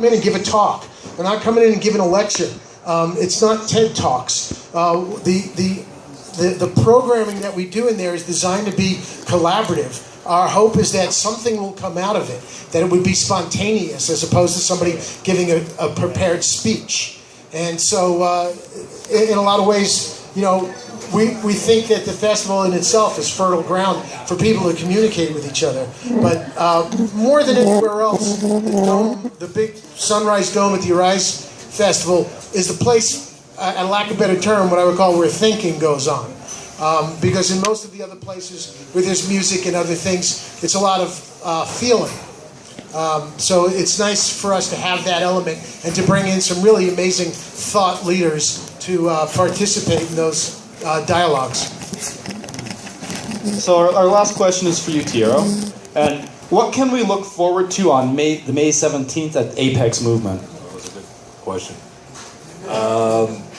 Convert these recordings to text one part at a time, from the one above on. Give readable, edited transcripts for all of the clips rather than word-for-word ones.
in and give a talk. We're not coming in and giving a lecture. It's not TED Talks. The programming that we do in there is designed to be collaborative. Our hope is that something will come out of it, that it would be spontaneous as opposed to somebody giving a prepared speech. And so in a lot of ways, you know, we think that the festival in itself is fertile ground for people to communicate with each other. But more than anywhere else, the big Sunrise Dome at the Arise Festival is the place, at lack of a better term, what I would call where thinking goes on. Because in most of the other places where there's music and other things, it's a lot of feeling. So it's nice for us to have that element and to bring in some really amazing thought leaders to participate in those dialogues. So our last question is for you, Tiero. And what can we look forward to on May 17th at Apex Movement? That was a good question.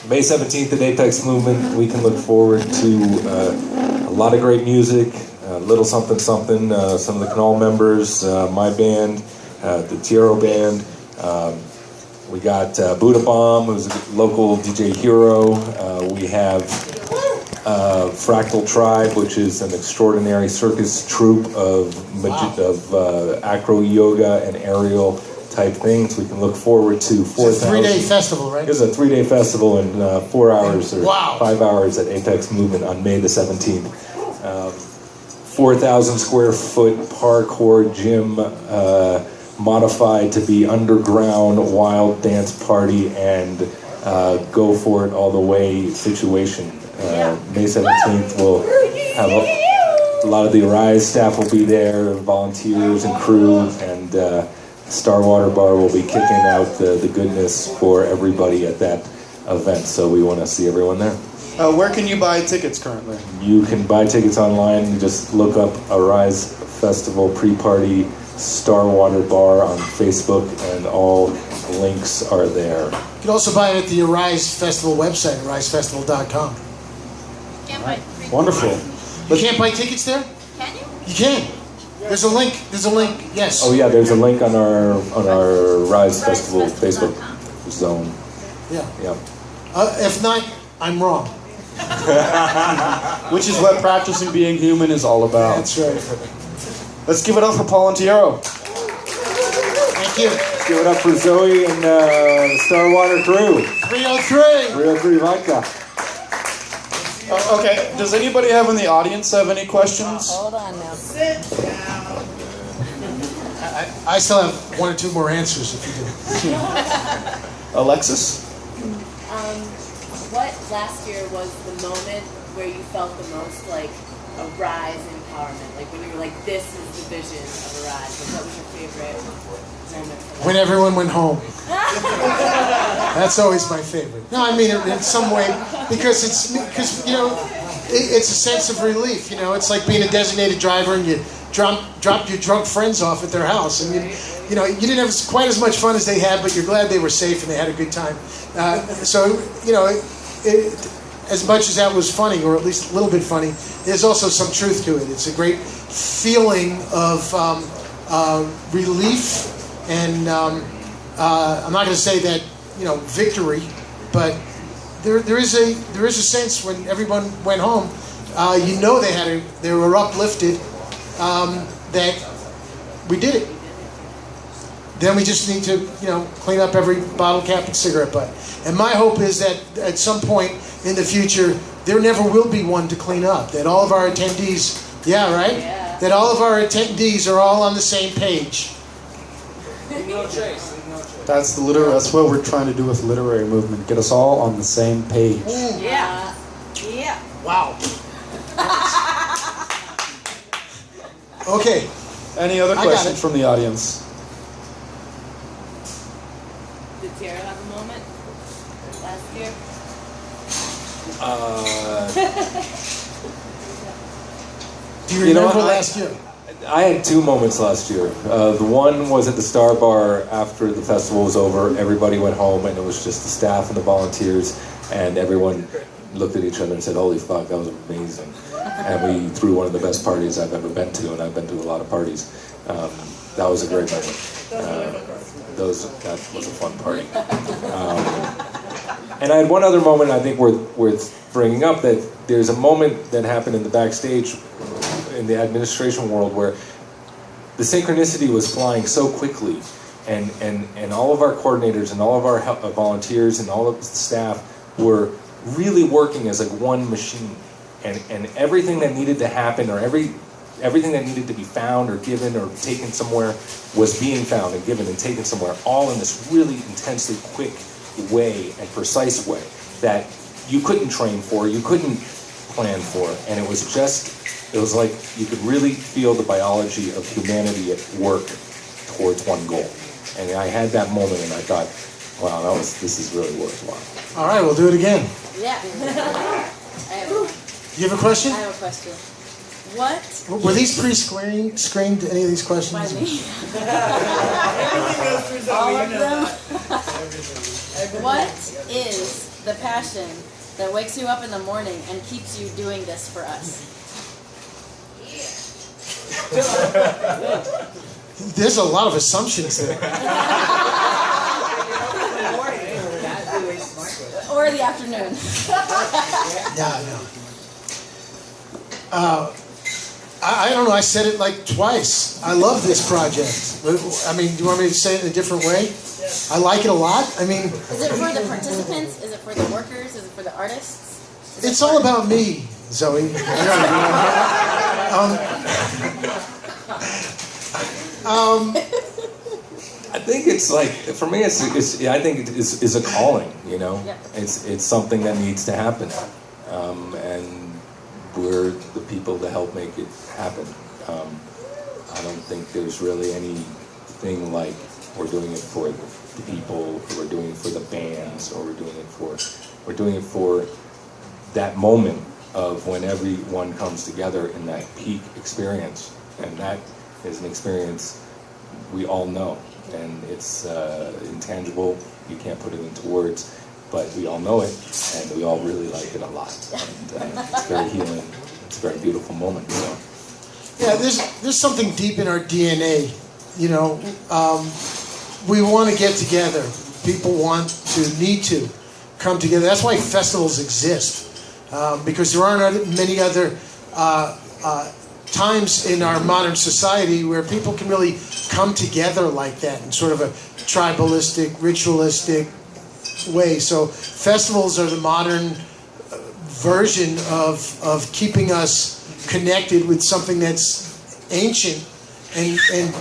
May 17th at Apex Movement, we can look forward to a lot of great music, Little Something Something, some of the Knoll members, my band, the Tiero band. We got Buddha Bomb, who's a local DJ hero. We have Fractal Tribe, which is an extraordinary circus troupe of acro yoga and aerial type things. We can look forward to 4,000. It's a 3-day festival, right? It's a 3-day festival in 4 hours or 5 hours at Apex Movement on May the 17th. 4,000 square foot parkour gym, modified to be underground wild dance party and go for it all the way situation. May 17th we'll have a lot of the Arise staff will be there, volunteers and crew, and Starwater Bar will be kicking out the goodness for everybody at that event. So we want to see everyone there. Where can you buy tickets currently? You can buy tickets online. You just look up Arise Festival Pre-Party Starwater Bar on Facebook, and all links are there. You can also buy it at the Arise Festival website, arisefestival.com. Wonderful. You can't buy tickets there? Can you? You can. There's a link. There's a link. Yes. Oh yeah, there's a link on our Rise Festival Facebook zone. Yeah. Yeah. If not, I'm wrong. Which is what practicing being human is all about. That's right. Let's give it up for Paul and Tiero. Thank you. Let's give it up for Zoe and the Starwater crew. 303. 303 Vodka. Okay, does anybody have in the audience have any questions? Hold on now. Sit down. I still have one or two more answers if you do. Alexis? What last year was the moment where you felt the most like a Rise empowerment? Like when you were like, this is the vision of a Rise. Like, what was your favorite moment for that? When everyone went home. That's always my favorite. No, I mean it in some way because you know it's a sense of relief. You know, it's like being a designated driver and you dropped your drunk friends off at their house, and you know you didn't have quite as much fun as they had, but you're glad they were safe and they had a good time. So you know, as much as that was funny, or at least a little bit funny, there's also some truth to it. It's a great feeling of relief, and I'm not going to say that victory, but there is a sense when everyone went home, they were uplifted, that we did it. Then we just need to clean up every bottle cap and cigarette butt. And my hope is that at some point in the future there never will be one to clean up. That all of our attendees, that all of our attendees are all on the same page. That's what we're trying to do with the literary movement. Get us all on the same page. Yeah. Wow. Okay. Any other questions from the audience? Did Tiero have a moment last year? Do you remember last year? I had 2 moments last year. The one was at the Star Bar after the festival was over. Everybody went home, and it was just the staff and the volunteers, and everyone looked at each other and said, "Holy fuck, that was amazing!" And we threw one of the best parties I've ever been to, and I've been to a lot of parties. That was a great moment. that was a fun party. And I had one other moment I think worth bringing up, that there's a moment that happened in the backstage in the administration world where the synchronicity was flying so quickly, and all of our coordinators and all of our volunteers and all of the staff were really working as like one machine, and everything that needed to happen, or everything that needed to be found or given or taken somewhere was being found and given and taken somewhere, all in this really intensely quick way and precise way that you couldn't train for, you couldn't plan for, and it was like you could really feel the biology of humanity at work towards one goal. And I had that moment and I thought, wow, this is really worthwhile. All right, we'll do it again. Yeah. You have a question? I have a question. What? Were these pre-screened, any of these questions? By me? Everything goes through Zoe, All you of know them? that. What is the passion that wakes you up in the morning and keeps you doing this for us? There's a lot of assumptions there. Or the afternoon. Yeah, no. I don't know, I said it like twice. I love this project. I mean, do you want me to say it in a different way? I like it a lot. I mean... Is it for the participants? Is it for the workers? Is it for the artists? It's all about me, Zoe. I think it's like, for me, I think it is a calling, you know? Yep. It's something that needs to happen. And we're the people to help make it happen. I don't think there's really anything like we're doing it for the people, or we're doing it for the bands, or we're doing it for that moment of when everyone comes together in that peak experience. And that is an experience we all know. And it's intangible, you can't put it into words, but we all know it, and we all really like it a lot. And it's very healing, it's a very beautiful moment. So. Yeah, there's something deep in our DNA, you know. We want to get together. People need to come together. That's why festivals exist, because there aren't many other times in our modern society where people can really come together like that in sort of a tribalistic, ritualistic way. So festivals are the modern version of keeping us connected with something that's ancient and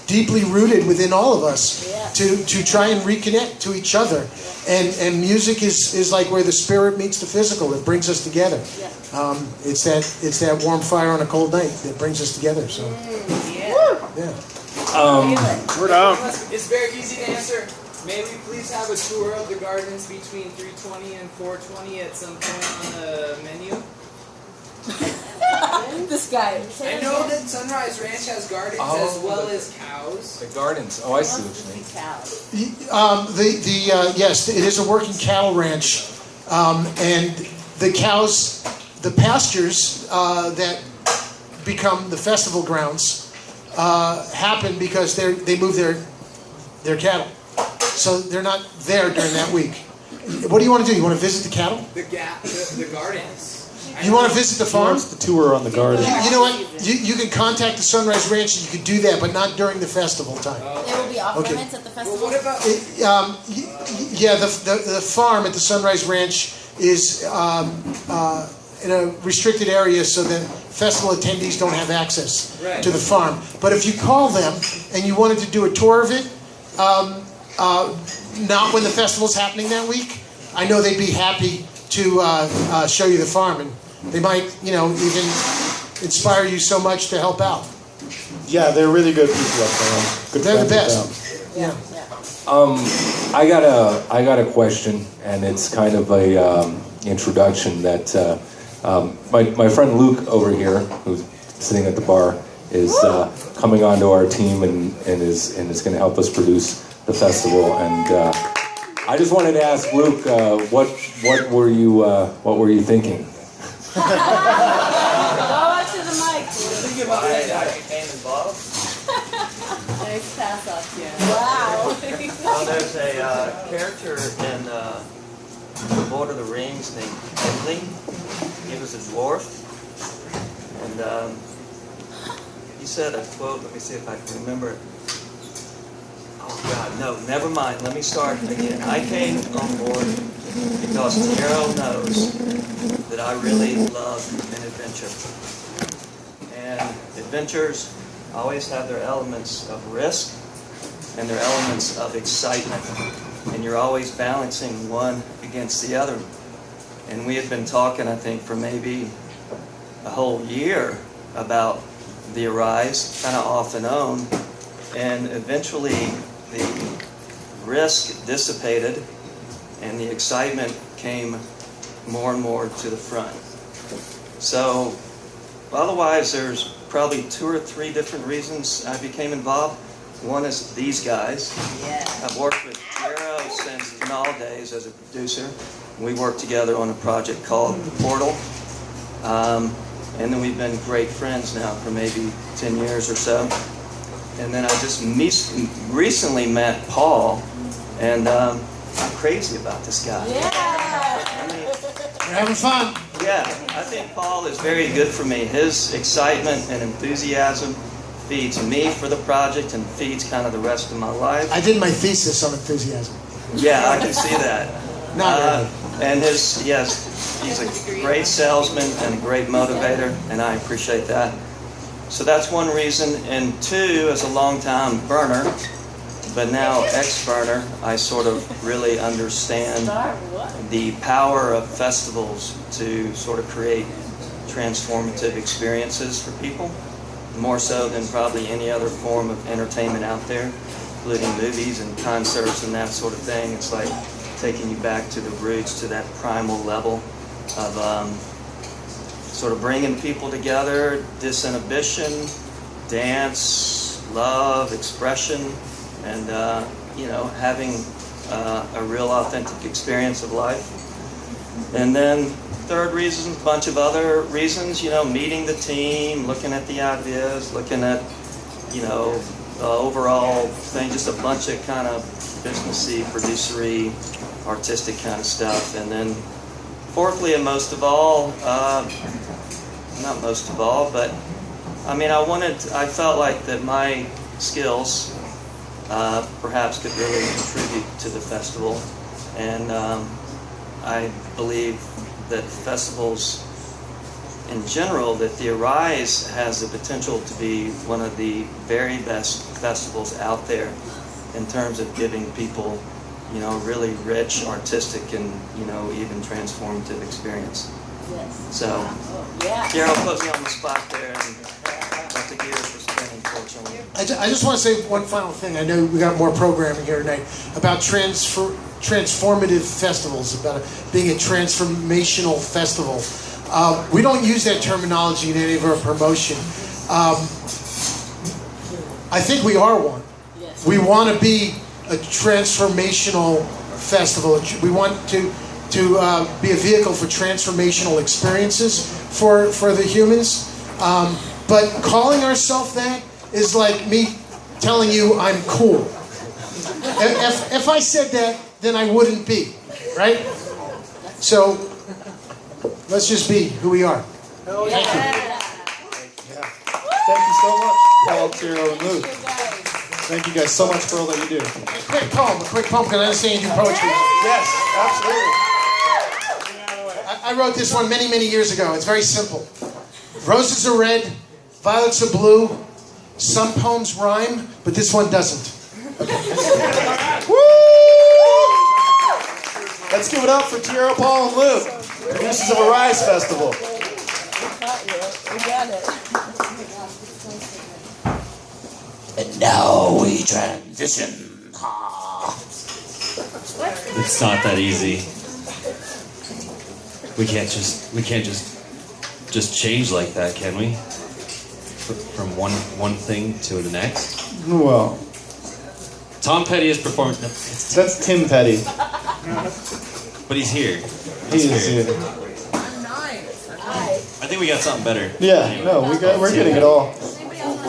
deeply rooted within all of us, to try and reconnect to each other. And music is like where the spirit meets the physical. It brings us together. It's that warm fire on a cold night that brings us together. So yeah. We're down. It's very easy to answer. May we please have a tour of the gardens between 3:20 and 4:20 at some point on the menu? This guy. I know that Sunrise Ranch has gardens as well as cows. The gardens. Oh, I see what you mean. Cows. Yes, it is a working cattle ranch, and the cows, the pastures that become the festival grounds happen because they move their cattle, so they're not there during that week. What do you want to do? You want to visit the cattle? The gardens. You want to visit the farm? The tour on the garden. You know what? You can contact the Sunrise Ranch and you can do that, but not during the festival time. There will be off limits at the festival. Well, what about? The farm at the Sunrise Ranch is in a restricted area so that festival attendees don't have access to the farm. But if you call them and you wanted to do a tour of it, not when the festival's happening that week, I know they'd be happy to show you the farm, and they might, even inspire you so much to help out. Yeah, they're really good people up there. Good They're the friends best. with them. Yeah. I got a question, and it's kind of a introduction that my friend Luke over here, who's sitting at the bar, is coming onto our team and is going to help us produce the festival. And I just wanted to ask Luke, what were you thinking? Go up to the mic. Think about it. Nice pass off here. Wow. Well, there's a character in Lord of the Rings named Gimli. He was a dwarf, and he said a quote. Let me see if I can remember it. Oh God, no, never mind. Let me start again. I came on board because Tiro knows that I really love an adventure, and adventures always have their elements of risk and their elements of excitement, and you're always balancing one against the other. And we had been talking, I think, for maybe a whole year about the Arise, kind of off and on, and eventually the risk dissipated and the excitement came more and more to the front. So otherwise there's probably 2 or 3 different reasons I became involved. One is these guys. Yeah. I've worked with Tiro since Canal days as a producer. We worked together on a project called Portal. And then we've been great friends now for maybe 10 years or so. And then I just recently met Paul, and I'm crazy about this guy. Yeah. I mean, We're having fun. yeah, I think Paul is very good for me. His excitement and enthusiasm feeds me for the project and feeds kind of the rest of my life. I did my thesis on enthusiasm. Yeah, I can see that. Not really. And he's a great salesman and a great motivator, and I appreciate that. So that's one reason. And 2, as a long-time burner, but now ex-burner, I sort of really understand the power of festivals to sort of create transformative experiences for people, more so than probably any other form of entertainment out there, including movies and concerts and that sort of thing. It's like taking you back to the roots, to that primal level of sort of bringing people together, disinhibition, dance, love, expression, and having a real authentic experience of life. And then 3rd reason, a bunch of other reasons, meeting the team, looking at the ideas, looking at, the overall thing, just a bunch of kind of businessy, producery, artistic kind of stuff. And then 4thly, and most of all, not most of all, but I mean, I felt like that my skills perhaps could really contribute to the festival, and I believe that festivals in general, that the Arise has the potential to be one of the very best festivals out there in terms of giving people, really rich, artistic, and, even transformative experience. Yes. So, Yeah. Daryl put me on the spot there, and got the gears for spinning, fortunately. I just want to say one final thing. I know we got more programming here tonight about transformative festivals, about being a transformational festival. We don't use that terminology in any of our promotion. I think we are one. Yes. We want to be a transformational festival. We want to be a vehicle for transformational experiences for the humans. But calling ourselves that is like me telling you I'm cool. If I said that, then I wouldn't be, right? So let's just be who we are. Yeah. Thank you so much, Paul, Tiro, and Luke. Thank you guys so much for all that you do. A quick poem, because I understand you do poetry. Yes, absolutely. I wrote this one many, many years ago. It's very simple. Roses are red, violets are blue. Some poems rhyme, but this one doesn't. Woo! Let's give it up for Tiro, Paul, and Luke, producers of Arise Festival. We got it. And now we transition. It's not that easy. We can't just change like that, can we? From one thing to the next. Well, Tom Petty is performing. that's Tim Petty. But he's here. He is here. I think we got something better. Yeah, no, we're getting it all.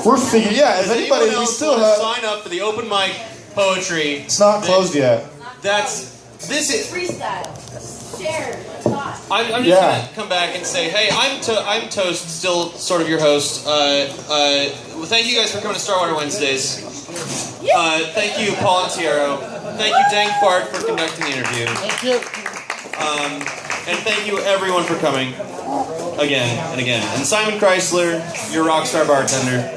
We're figuring. Yeah, if anybody, we else still wanna have. sign up for the open mic poetry. It's not closed yet. This is. Freestyle. Share a thought. I'm just gonna come back and say, hey, I'm Toast, still sort of your host. Well, thank you guys for coming to Starwater Wednesdays. Thank you, Paul and Tiero. Thank you, Dank Fart, for conducting the interview. Thank you. And thank you, everyone, for coming again and again. And Simon Chrysler, your rock star bartender.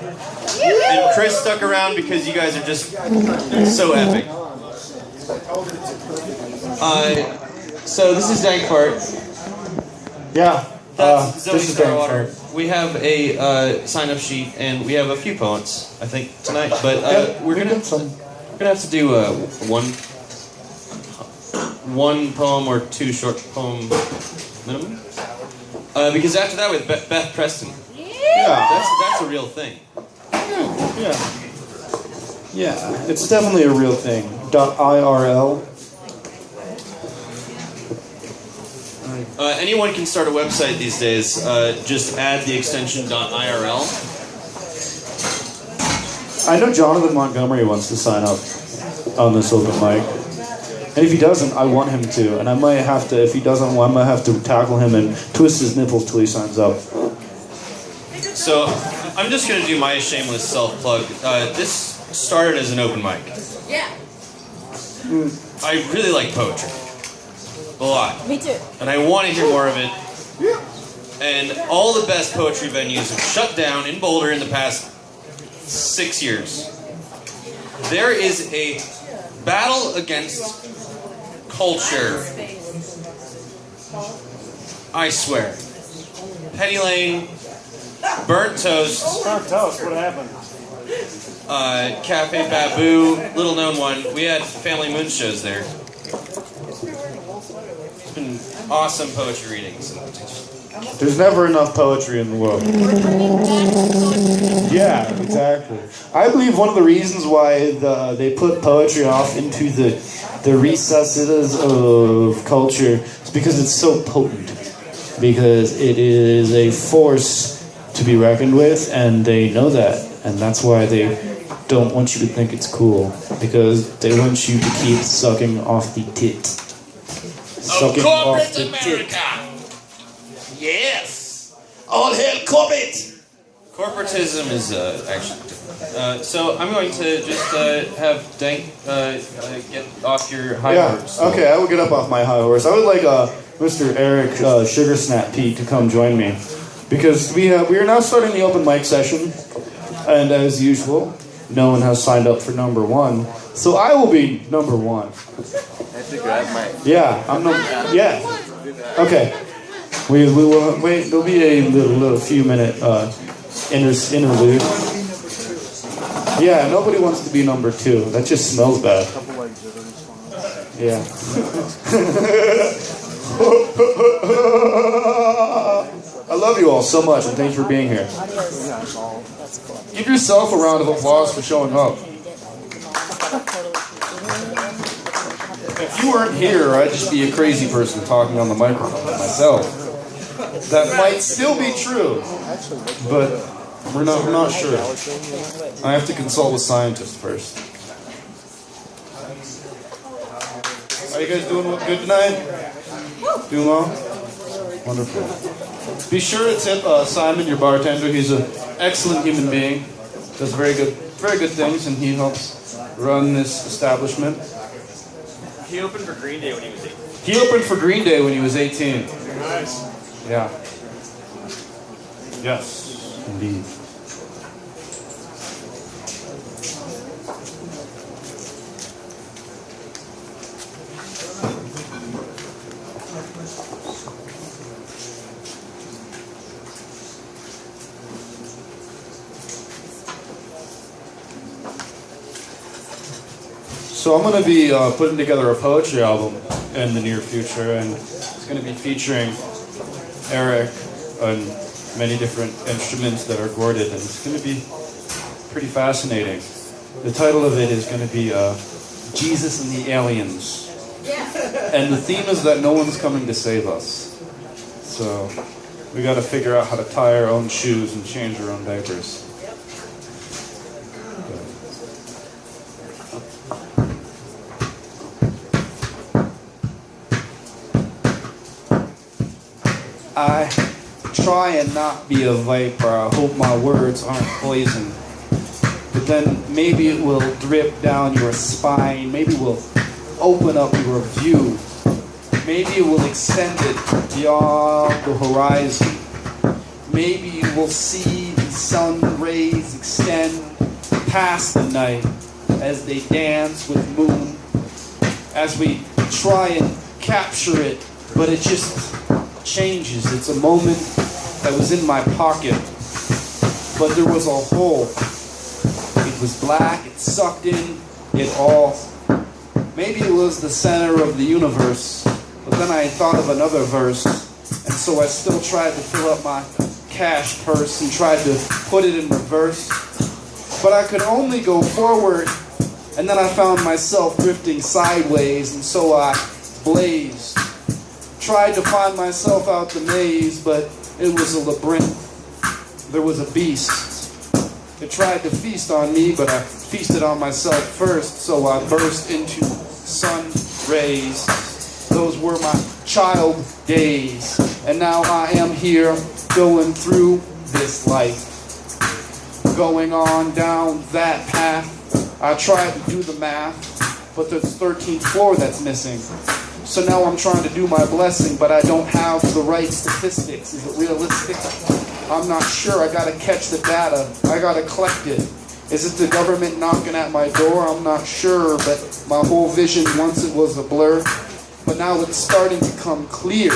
And Chris stuck around because you guys are just so epic. So this is Dank Fart. Yeah. That's Zoe this is Dank Starwater. Fart. We have a sign-up sheet, and we have a few poets, I think, tonight. But we're gonna have to do one poem or two short poem minimum. Because after that, with Beth Preston. Yeah. That's a real thing. Yeah. It's definitely a real thing. .irl. Anyone can start a website these days. Just add the extension .irl. I know Jonathan Montgomery wants to sign up on this open mic. And if he doesn't, I want him to. And I might have to, if he doesn't, I might have to tackle him and twist his nipples till he signs up. So, I'm just going to do my shameless self-plug. This started as an open mic. Yeah. I really like poetry. A lot. Me too. And I want to hear more of it. And all the best poetry venues have shut down in Boulder in the past 6 years. There is a battle against culture. I swear. Penny Lane, Burnt Toast. Burnt Toast, what happened? Cafe Babu, little known one. We had family moon shows there. It's been awesome poetry readings. There's never enough poetry in the world. Yeah, exactly. I believe one of the reasons why they put poetry off into the recesses of culture is because it's so potent. Because it is a force to be reckoned with, and they know that. And that's why they don't want you to think it's cool. Because they want you to keep sucking off the tit. Sucking off the tit. Yes! All hail corporate! Corporatism is actually... so I'm going to just have Dank get off your high horse. Yeah, okay, I will get up off my high horse. I would like Mr. Eric Sugar Snap Pete to come join me. Because we are now starting the open mic session. And as usual, no one has signed up for number one. So I will be number one. I have to grab my... Yeah, I'm number... Yeah. Okay. We will wait. There'll be a little few minute interlude. Yeah, nobody wants to be number two. That just smells bad. Yeah. I love you all so much, and thanks for being here. Give yourself a round of applause for showing up. If you weren't here, I'd just be a crazy person talking on the microphone myself. That might still be true, but we're not sure. I have to consult with scientists first. Are you guys doing good tonight? Doing well? Wonderful. Be sure to tip Simon, your bartender. He's an excellent human being. Does very good things, and he helps run this establishment. He opened for Green Day when he was 18. He opened for Green Day when he was 18. Nice. Yeah. Yes, indeed. So I'm going to be putting together a poetry album in the near future, and it's going to be featuring Eric on many different instruments that are chorded, and it's going to be pretty fascinating. The title of it is going to be Jesus and the Aliens. And the theme is that no one's coming to save us. So we got to figure out how to tie our own shoes and change our own diapers. I try and not be a viper. I hope my words aren't poison. But then maybe it will drip down your spine. Maybe it will open up your view. Maybe it will extend it beyond the horizon. Maybe you will see the sun rays extend past the night as they dance with moon. As we try and capture it, but it just changes. It's a moment that was in my pocket, but there was a hole. It was black, it sucked in it all. Maybe it was the center of the universe, but then I thought of another verse, and so I still tried to fill up my cash purse and tried to put it in reverse. But I could only go forward, and then I found myself drifting sideways, and so I blazed. Tried to find myself out the maze, but it was a labyrinth. There was a beast. It tried to feast on me, but I feasted on myself first, so I burst into sun rays. Those were my child days, and now I am here going through this life, going on down that path. I tried to do the math, but there's the 13th floor that's missing. So now I'm trying to do my blessing, but I don't have the right statistics. Is it realistic? I'm not sure. I gotta catch the data. I gotta collect it. Is it the government knocking at my door? I'm not sure, but my whole vision once it was a blur. But now it's starting to come clear.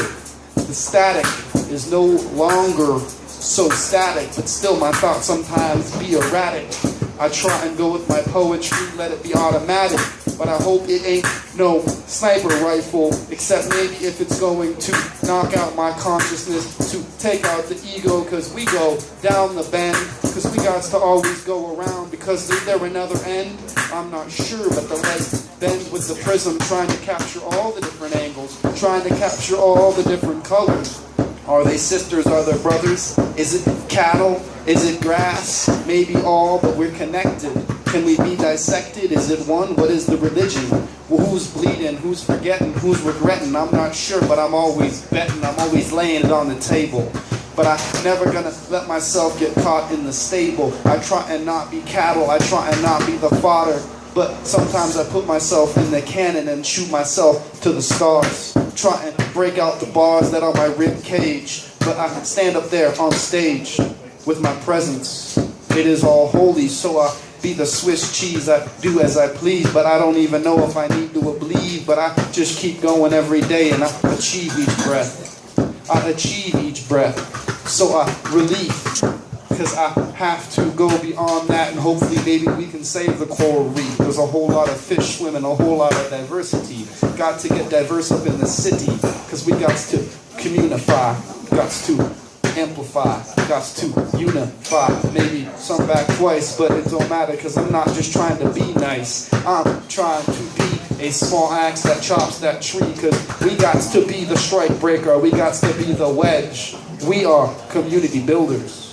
The static is no longer so static, but still my thoughts sometimes be erratic. I try and go with my poetry, let it be automatic, but I hope it ain't no sniper rifle, except maybe if it's going to knock out my consciousness, to take out the ego, cause we go down the bend, cause we got to always go around, because is there another end? I'm not sure, but the light bends with the prism, trying to capture all the different angles, trying to capture all the different colors. Are they sisters? Are they brothers? Is it cattle? Is it grass? Maybe all, but we're connected. Can we be dissected? Is it one? What is the religion? Well, who's bleeding? Who's forgetting? Who's regretting? I'm not sure, but I'm always betting. I'm always laying it on the table. But I'm never gonna let myself get caught in the stable. I try and not be cattle. I try and not be the fodder. But sometimes I put myself in the cannon and shoot myself to the stars. Try and break out the bars that are my rib cage. But I stand up there on stage with my presence. It is all holy, so I be the Swiss cheese. I do as I please, but I don't even know if I need to believe. But I just keep going every day, and I achieve each breath. I achieve each breath. So I relief, because I have to go beyond that, and hopefully maybe we can save the coral reef. There's a whole lot of fish swimming, a whole lot of diversity. Got to get diverse up in the city, because we got to communify, got to amplify, got to unify. Maybe some back twice, but it don't matter, because I'm not just trying to be nice. I'm trying to be a small axe that chops that tree, because we got to be the strike breaker. We got to be the wedge. We are community builders.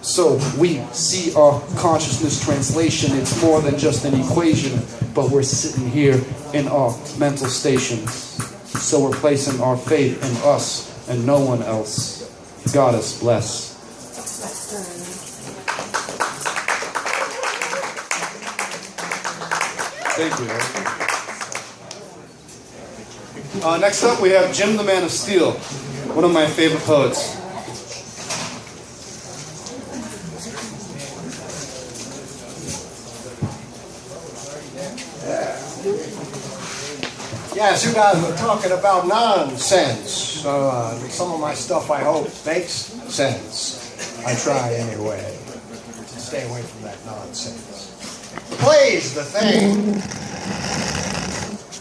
So we see our consciousness translation. It's more than just an equation, but we're sitting here in our mental stations. So we're placing our faith in us and no one else. God us bless. Thank you. Next up we have Jim the Man of Steel, one of my favorite poets. Yes, you guys were talking about nonsense. Some of my stuff, I hope, makes sense. I try anyway to stay away from that nonsense. Plays the thing.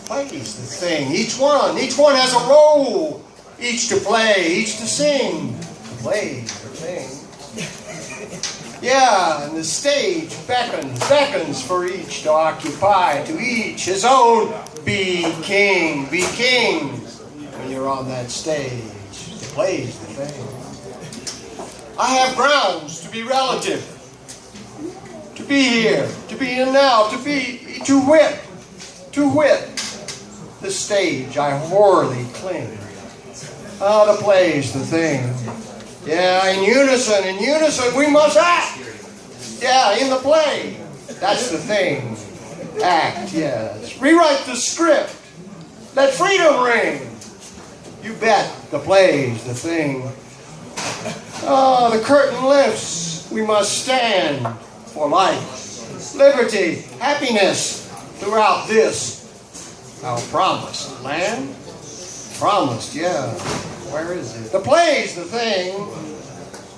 Plays the thing. Each one has a role. Each to play, each to sing. Plays the thing. Yeah, and the stage beckons for each to occupy, to each his own. Be king, when you're on that stage. It plays the thing. I have grounds to be relative, to be here, to be in now, to wit the stage I wholly cling. The play's the thing. Yeah, in unison we must act. Yeah, in the play. That's the thing. Act, yes. Rewrite the script. Let freedom ring. You bet, the play's the thing. The curtain lifts. We must stand for life, liberty, happiness throughout this, our promised land. Promised, yeah. Where is it? The play's the thing.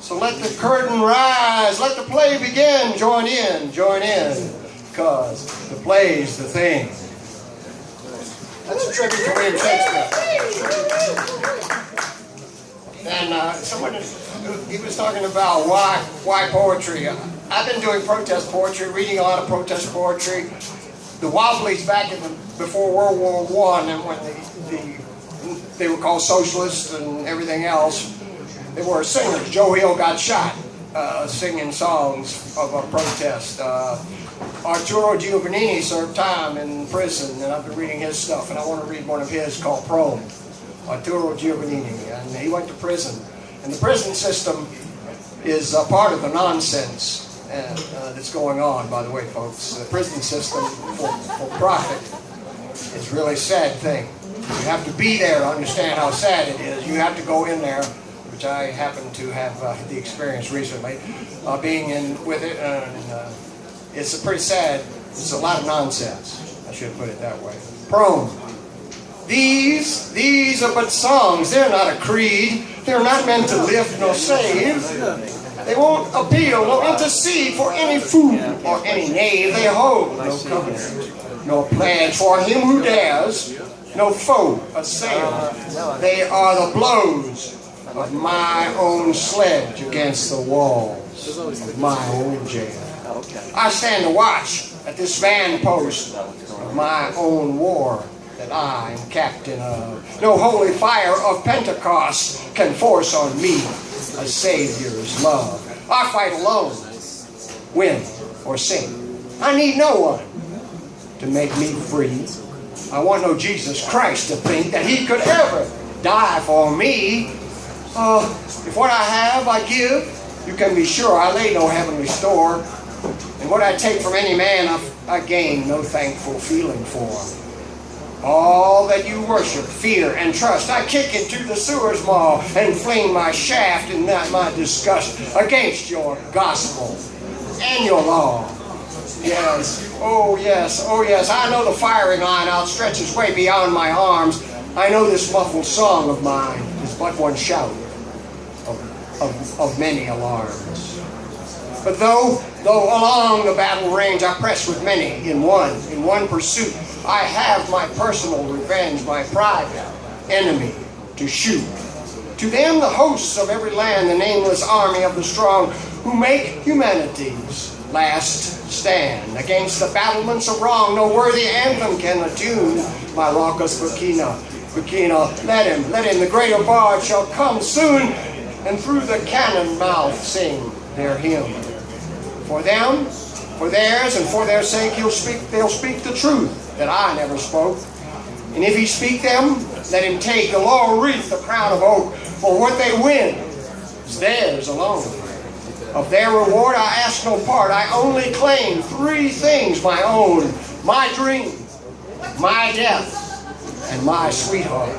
So let the curtain rise. Let the play begin. Join in. Because the play's the thing. That's a tribute to William Shakespeare. And someone, he was talking about why poetry. I've been doing protest poetry, reading a lot of protest poetry. The Wobblies back before World War I, and when they were called socialists and everything else, they were singers. Joe Hill got shot singing songs of a protest. Arturo Giovannini served time in prison, and I've been reading his stuff, and I want to read one of his called Prome. Arturo Giovannini, and he went to prison. And the prison system is part of the nonsense that's going on, by the way, folks. The prison system for profit is a really sad thing. You have to be there to understand how sad it is. You have to go in there, which I happen to have the experience recently, being in with it, and it's pretty sad. It's a lot of nonsense. I should put it that way. Prone. These are but songs. They're not a creed. They're not meant to lift nor save. They won't appeal nor intercede for any fool or any knave. They hold no covenant, no pledge for him who dares, no foe assail. They are the blows of my own sledge against the walls of my own jail. I stand to watch at this van post of my own war that I am captain of. No holy fire of Pentecost can force on me a Savior's love. I fight alone, win or sing. I need no one to make me free. I want no Jesus Christ to think that he could ever die for me. If what I have I give, you can be sure I lay no heavenly store. And what I take from any man, I gain no thankful feeling for. All that you worship, fear, and trust, I kick into the sewer's maw and fling my shaft in my disgust against your gospel and your law. Yes, oh yes, oh yes, I know the firing line outstretches way beyond my arms. I know this muffled song of mine is but one shout of many alarms. But though along the battle range I press with many in one pursuit, I have my personal revenge, my private enemy to shoot. To them the hosts of every land, the nameless army of the strong, who make humanity's last stand. Against the battlements of wrong, no worthy anthem can attune my raucous Burkina. Let him, the greater bard shall come soon, and through the cannon mouth sing their hymn. For them, for theirs, and for their sake they'll speak the truth that I never spoke. And if he speak them, let him take the laurel wreath, the crown of oak, for what they win is theirs alone. Of their reward I ask no part. I only claim three things my own: my dream, my death, and my sweetheart.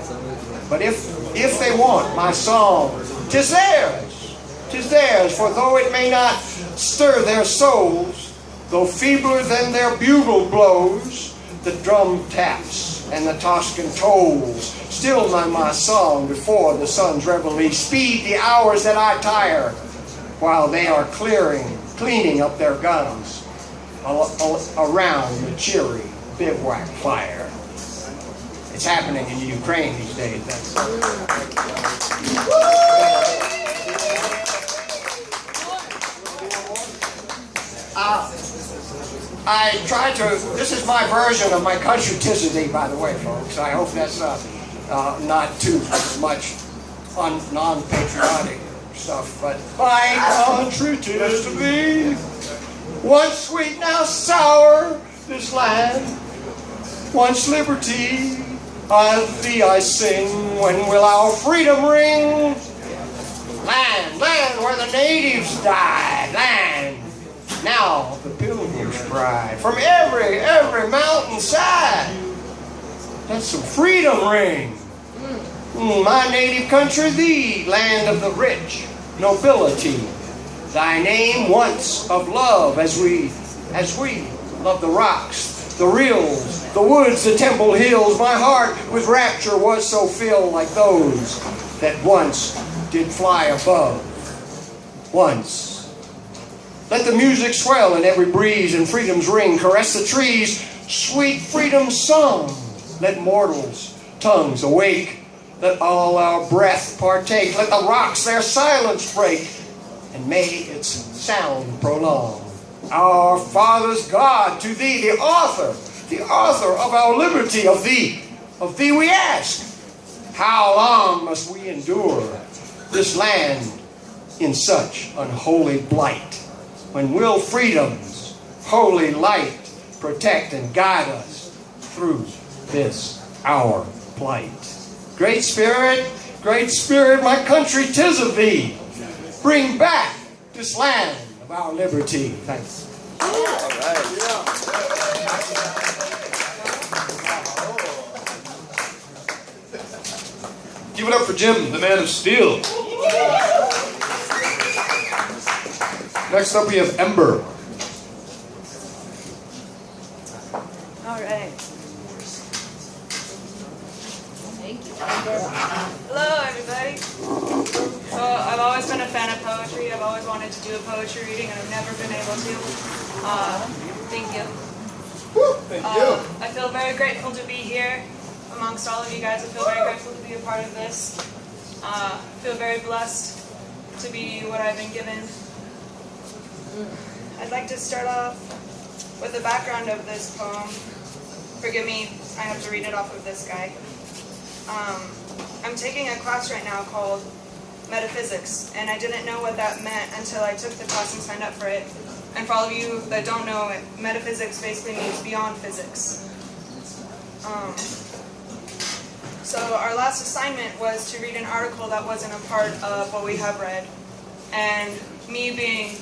But if they want my song, 'tis theirs, for though it may not stir their souls, though feebler than their bugle blows, the drum taps and the Toscan tolls, still my song before the sun's reveille. Speed the hours that I tire, while they are cleaning up their guns around the cheery bivouac fire. It's happening in Ukraine these days. I try to, this is my version of my countryticity, by the way, folks. I hope that's not too much non-patriotic stuff, but my country 'tis to be, once sweet, now sour, this land, once liberty, Of thee I sing, when will our freedom ring? Land, land where the natives died, land now the pilgrim's bride. From every mountainside, let some freedom ring. My native country, thee, land of the rich, nobility. Thy name once of love as we love the rocks, the rills, the woods, the temple hills. My heart with rapture was so filled like those that once did fly above. Once. Let the music swell in every breeze and freedom's ring caress the trees. Sweet freedom's song. Let mortals' tongues awake. Let all our breath partake. Let the rocks their silence break. And may its sound prolong. Our fathers' God, to thee, the author of our liberty, of thee we ask. How long must we endure this land in such unholy blight? When will freedom's holy light protect and guide us through this our plight? Great Spirit, my country, 'tis of thee. Bring back this land of our liberty. Thanks. All right. Give it up for Jim, the man of steel. Next up we have Ember. All right. Thank you. Hello, everybody. So I've always been a fan of poetry. I've always wanted to do a poetry reading, and I've never been able to. Thank you. Thank you. I feel very grateful to be here amongst all of you guys. I feel very grateful to be a part of this. I feel very blessed to be what I've been given. I'd like to start off with the background of this poem. Forgive me, I have to read it off of this guy. I'm taking a class right now called Metaphysics, and I didn't know what that meant until I took the class and signed up for it. And for all of you that don't know, metaphysics basically means beyond physics. So our last assignment was to read an article that wasn't a part of what we have read. And me being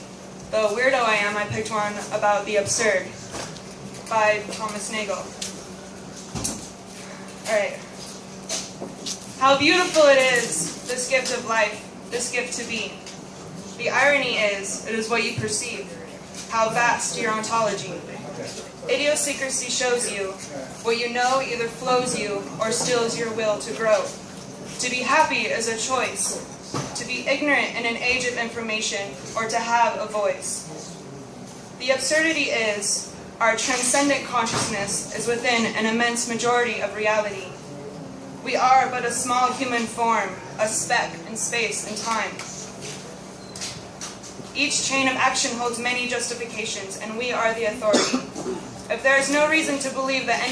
the weirdo I am, I picked one about the absurd by Thomas Nagel. Alright. How beautiful it is, this gift of life, this gift to be. The irony is, it is what you perceive. How vast your ontology. Idiosyncrasy shows you. What you know either flows you or stills your will to grow. To be happy is a choice. To be ignorant in an age of information, or to have a voice. The absurdity is, our transcendent consciousness is within an immense majority of reality. We are but a small human form, a speck in space and time. Each chain of action holds many justifications, and we are the authority. If there is no reason to believe that any